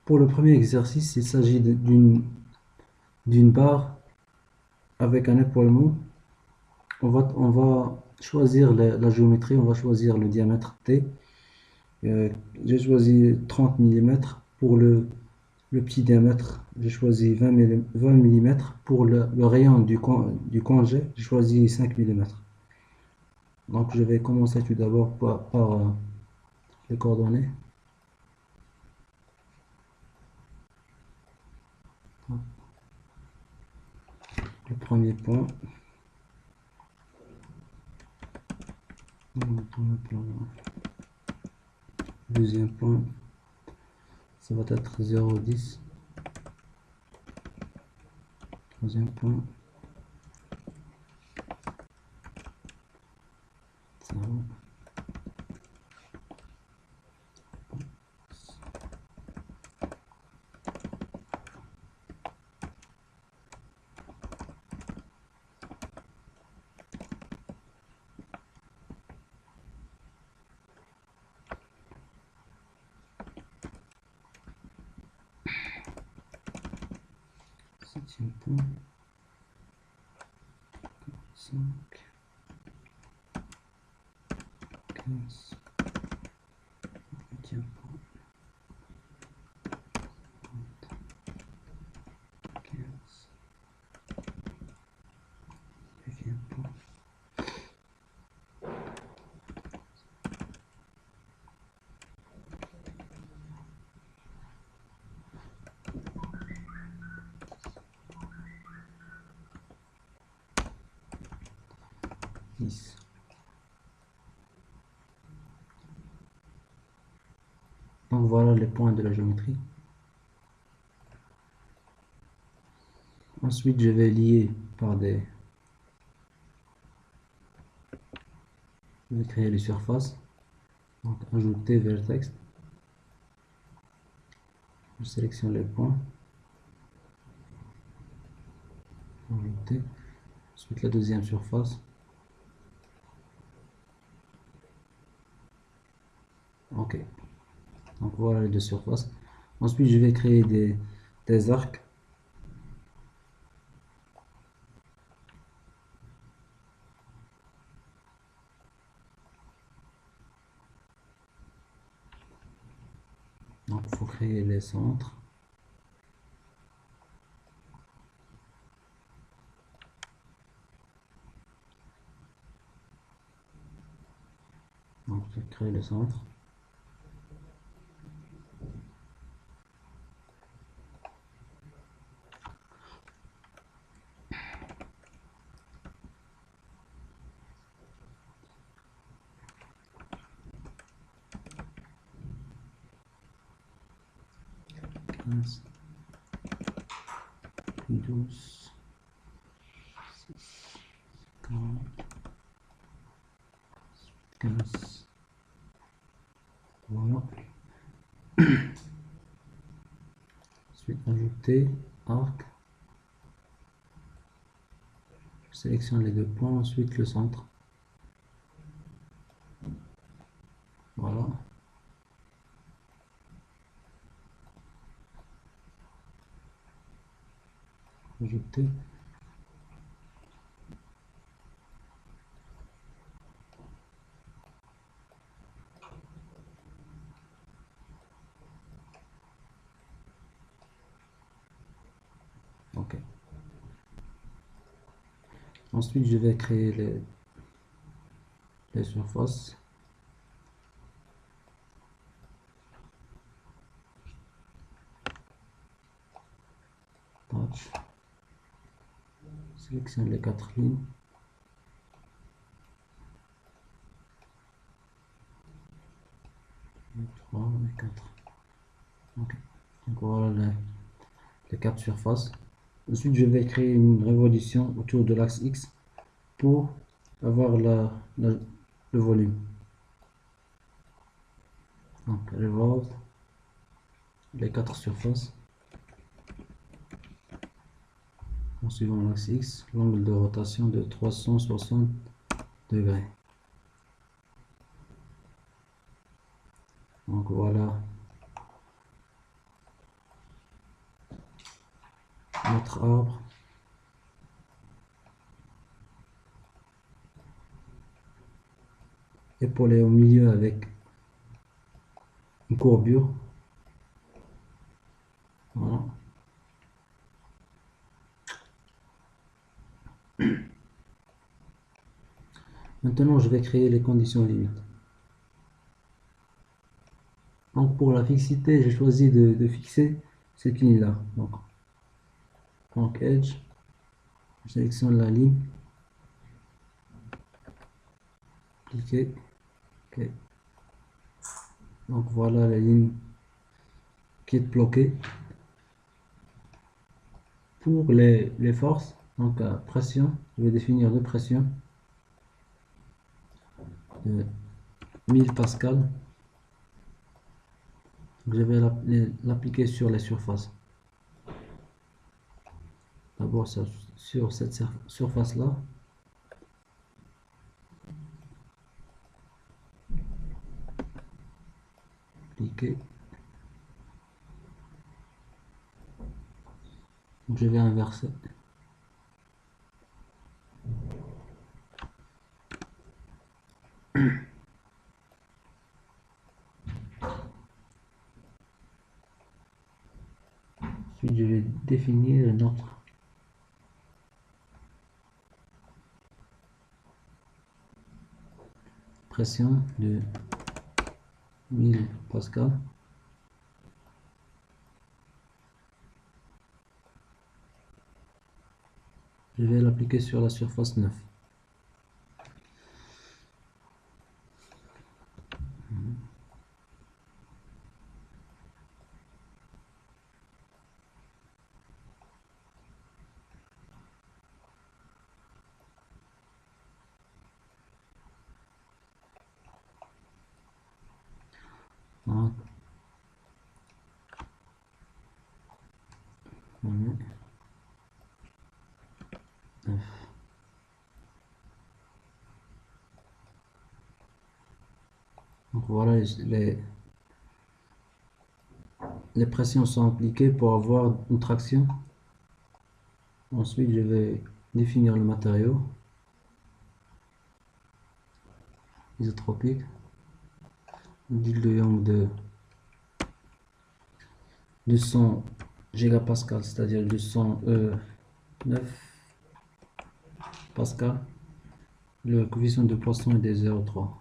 Pour le premier exercice, il s'agit d'une barre avec un épaulement. On va choisir la géométrie, on va choisir le diamètre T. J'ai choisi 30 mm pour le petit diamètre. J'ai choisi 20 mm pour le rayon du congé. J'ai choisi 5 mm. Donc je vais commencer tout d'abord par les coordonnées. Le premier point. Deuxième point, ça va être 0,10. Troisième point, 0. Septième point, 5, 15, huitième point, 15, neuvième point, 10. Donc voilà les points de la géométrie. Ensuite, je vais lier par des... Je vais créer les surfaces. Donc ajouter vertex. Je sélectionne les points. Ajouter. Ensuite la deuxième surface. Ok. Donc voilà les deux surfaces. Ensuite, je vais créer des arcs. Donc il faut créer les centres. Donc je crée le centre. Puis 12, 6, 40, 15. Voilà. Ensuite, ajouter arc. Je sélectionne les deux points, ensuite le centre. Voilà. Ajouter. Ok. Ensuite, je vais créer les surfaces. Touch. Sélectionne les 4 lignes. Les 3, les 4. Ok. Donc voilà les 4 surfaces. Ensuite, je vais créer une révolution autour de l'axe X pour avoir le volume. Donc, revolve les 4 surfaces en suivant l'axe X, l'angle de rotation de 360 degrés. Donc voilà notre arbre. Épaulé au milieu avec une courbure. Voilà. Maintenant, je vais créer les conditions limites. Donc, pour la fixité, j'ai choisi de fixer cette ligne-là. Donc, Edge, je sélectionne la ligne, cliquez, OK. Donc, voilà la ligne qui est bloquée. Pour les forces, donc pression, je vais définir deux pressions de 1000 pascal. Je vais l'appliquer sur les surfaces. D'abord sur cette surface-là. Cliquez. Donc, je vais inverser. Ensuite, je vais définir une autre pression de 1000 pascal. Je vais l'appliquer sur la surface 9. Donc, on met 9. Donc voilà, les pressions sont appliquées pour avoir une traction. Ensuite, je vais définir le matériau isotropique, d'huile de Young de 200 gigapascal, c'est-à-dire 209 pascal. Le coefficient de Poisson est de 0,3.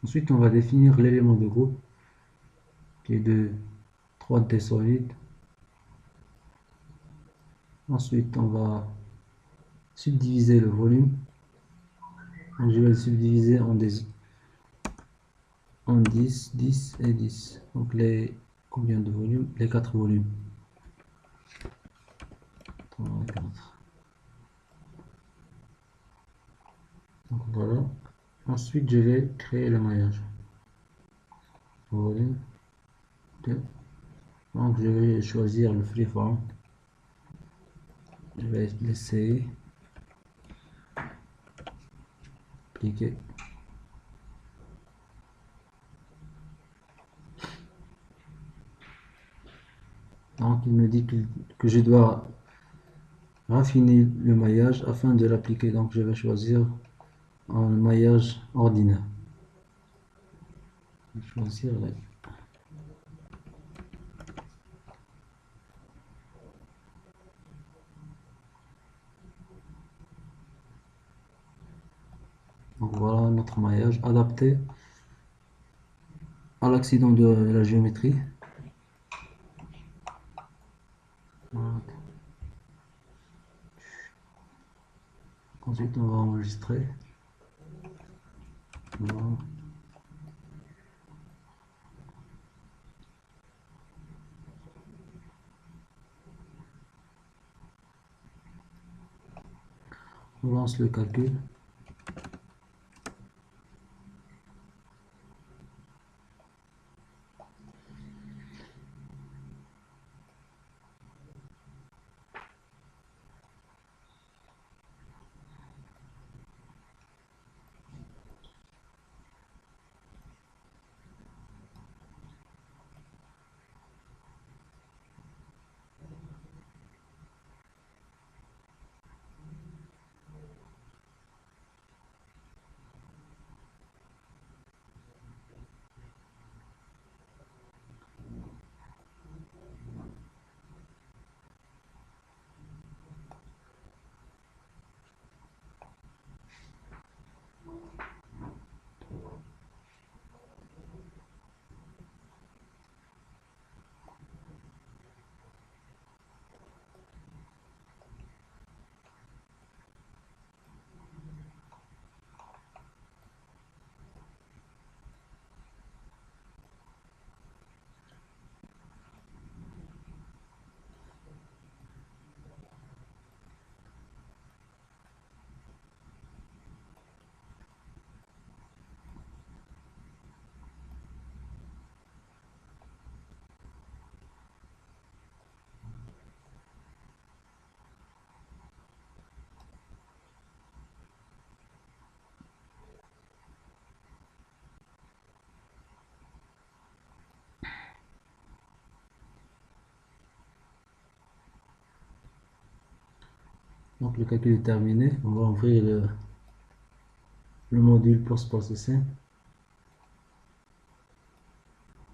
Ensuite, on va définir l'élément de groupe qui est de 3D solide. Ensuite, on va subdiviser le volume. Donc, je vais le subdiviser en 10, 10 et 10. Donc, combien de volumes? Les 4 volumes. 3, 4. Donc, voilà. Ensuite, je vais créer le maillage. Volume 2. Donc, je vais choisir le freeform. Je vais l'essayer. Cliquer. Donc, il me dit que je dois raffiner le maillage afin de l'appliquer. Donc, je vais choisir un maillage ordinaire. Je vais choisir donc voilà notre maillage adapté à l'accident de la géométrie. Voilà. Ensuite, on va enregistrer. Voilà. On lance le calcul. Donc le calcul est terminé. On va ouvrir le module post-processing.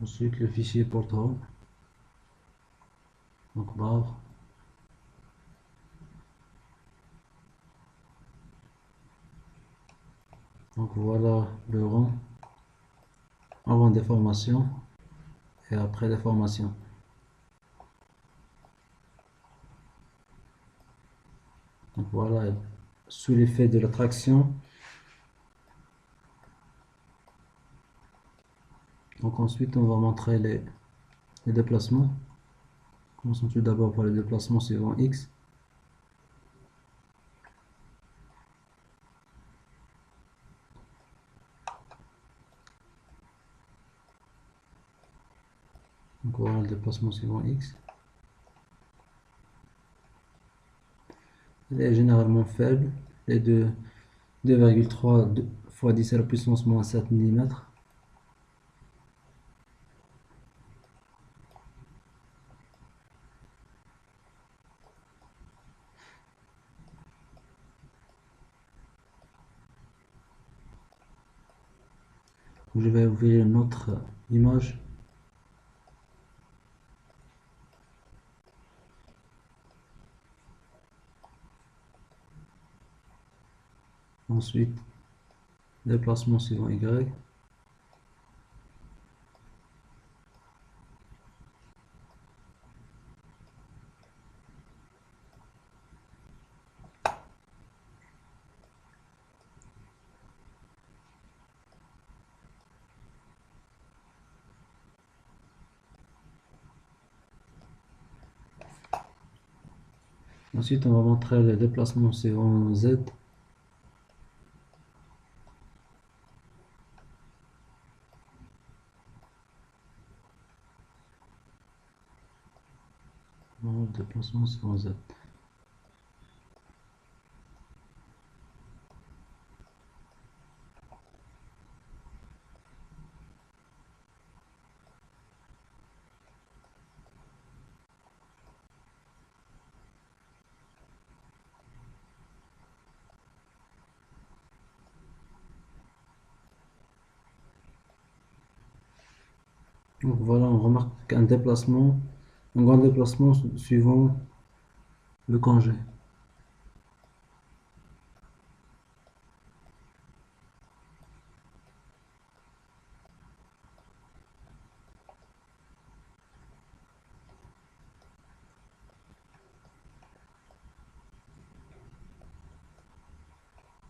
Ensuite le fichier port home. Donc barre. Donc voilà le rang avant des formations et après les formations. Donc voilà, sous l'effet de la traction. Donc ensuite on va montrer les déplacements. Commençons tout d'abord par le déplacement suivant X. Donc voilà le déplacement suivant X. Il est généralement faible. Il est de 2,3 fois 10 à la puissance moins 7 mm. Je vais ouvrir une autre image. Ensuite, déplacement suivant Y. Ensuite, on va montrer le déplacement suivant Z. Le déplacement suivant Z. Donc voilà, on remarque un grand déplacement suivant le congé.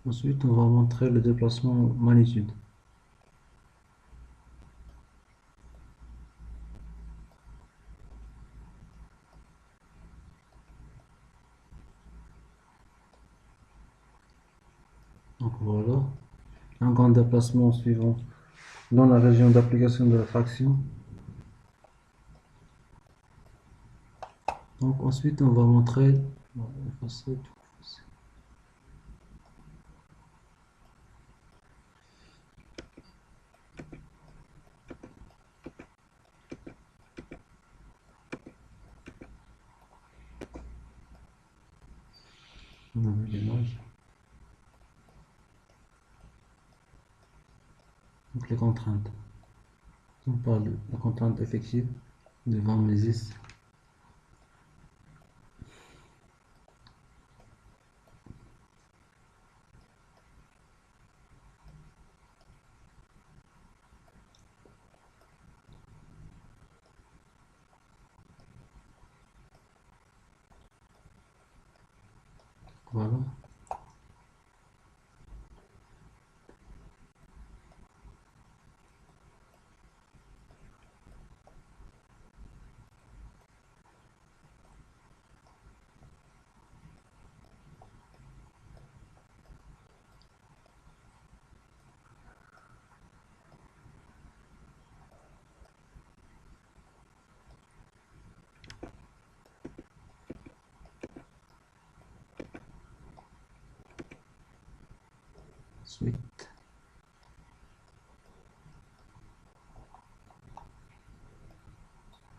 Ensuite, on va montrer le déplacement magnitude. Donc voilà, un grand déplacement suivant dans la région d'application de la fraction. Donc ensuite, on va montrer, on va effacer tout. On a vu l'image. Donc les contraintes. On parle de la contrainte effective de Van Mises. Voilà. Ensuite,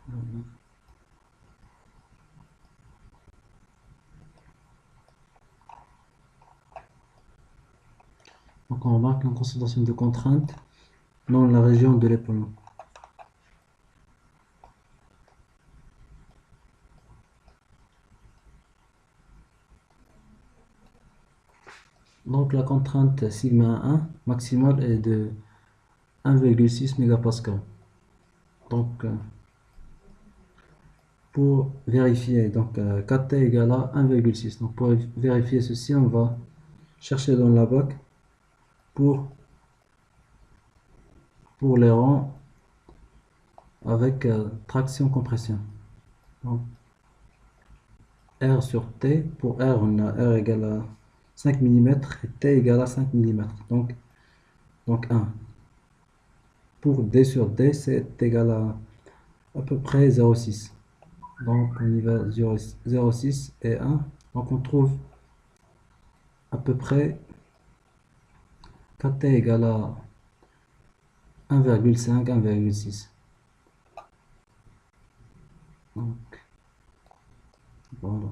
voilà. Donc on remarque une concentration de contrainte dans la région de l'épaulement. Donc la contrainte sigma 1 maximale est de 1,6 mégapascal. Donc pour vérifier, donc kT égale à 1,6. Donc pour vérifier ceci, on va chercher dans la bac pour les rangs avec traction compression. Donc R sur T, pour R, on a R égale à 5 mm et T égale à 5 mm. Donc 1. Pour D sur D, c'est égal à peu près 0,6. Donc on y va 0,6 et 1. Donc on trouve à peu près kT égale à 1,5, 1,6. Donc voilà.